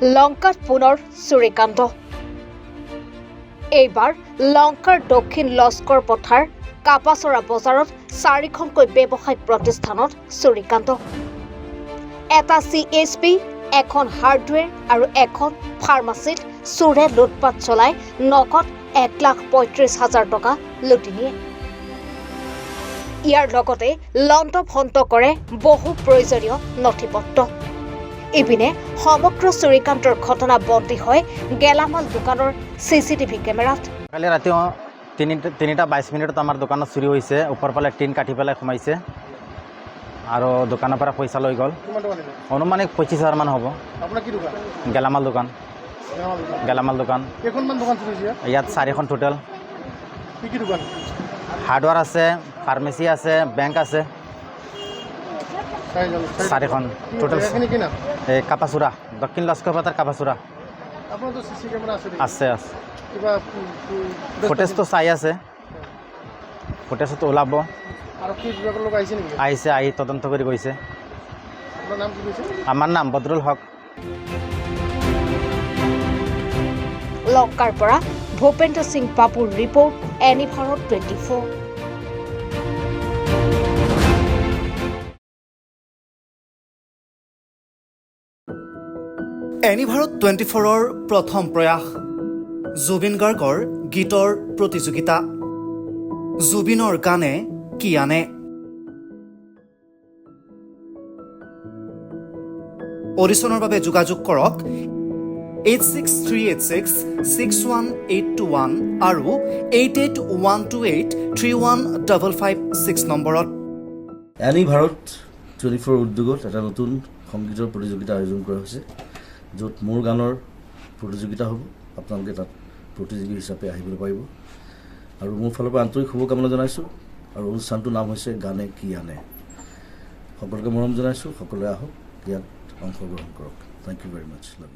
লংকাত পুনৰ চুৰিকাণ্ড। এইবাৰ লংকাৰ দক্ষিণ লস্কৰ পথাৰ কাপাচৰা বজাৰত 4খনকৈ ব্যৱসায়িক প্ৰতিষ্ঠানত চুৰিকাণ্ড। এটা CHP, এখন হাৰ্ডৱেৰ আৰু এখন ফাৰ্মাচীত চোৰে লুটপাট চলাই নগদ 1,35,000 টকা লুটি নিয়ে। ইয়াৰ লগতে লণ্ড-ভণ্ড কৰে বহু প্ৰয়োজনীয় নথিপত্ৰ। ইপিনে সমগ্ৰ চুৰিকাণ্ডৰ ঘটনা বন্দী হয় গেলামাল দোকানৰ CCTV কেমেৰাত। কালি ৰাতি 3:22 আমাৰ দোকানত চুৰি হৈছে। ওপৰফালে টিন কাটি পেলাই সোমাইছে আৰু দোকানৰ পৰা পইচা লৈ গ'ল। অনুমানিক 25,000 মান হ'ব। আপোনাৰ কি দোকান? গেলামাল দোকান। গেলামাল দোকান কেইখনমান দোকান চুৰিছে? ইয়াত 4খন টোটেল। কি দোকান? হাৰ্ডৱেৰ আছে, ফাৰ্মেচী আছে, বেংক আছে। 4খন টোটেল। এই কাপাচুৰা, দক্ষিণ লস্কৰ পথাৰ কাপাচুৰা। আপোনাৰতো CC কেমেৰা আছে? আছে আছে। কিবা ফুটেজটো চাই আছে, ফুটেজটো ওলাব। আৰু কি বিভাগৰ লোক আহিছে নেকি? আহিছে, আহি তদন্ত কৰি গৈছে। আপোনাৰ নাম কি কৈছে? আমাৰ নাম বদৰুল হক। লংকাৰ পৰা ভূপেন্দ্ৰ সিং বাবুৰ ৰিপৰ্ট, এনি ভাৰত 24। এনি ভাৰত 24ৰ প্ৰথম প্ৰয়াস জুবিন গাৰ্গৰ গীতৰ প্ৰতিযোগিতা। জুবিনৰ গানে কি আনে। অডিশ্যনৰ বাবে যোগাযোগ কৰক 8638661821 আৰু 8812831556 নম্বৰত। এনি ভাৰত 24 উদ্যোগত এটা নতুন সংগীতৰ প্ৰতিযোগিতা আয়োজন কৰা হৈছে, য'ত মোৰ গানৰ প্ৰতিযোগিতা হ'ব। আপোনালোকে তাত প্ৰতিযোগী হিচাপে আহিবলৈ পাৰিব আৰু মোৰ ফালৰ পৰা আন্তৰিক শুভকামনা জনাইছোঁ। আৰু অনুষ্ঠানটোৰ নাম হৈছে গানে কি আনে। সকলোকে মৰম জনাইছোঁ, সকলোৱে আহক, ইয়াত অংশগ্ৰহণ কৰক। Thank you very much. Love U.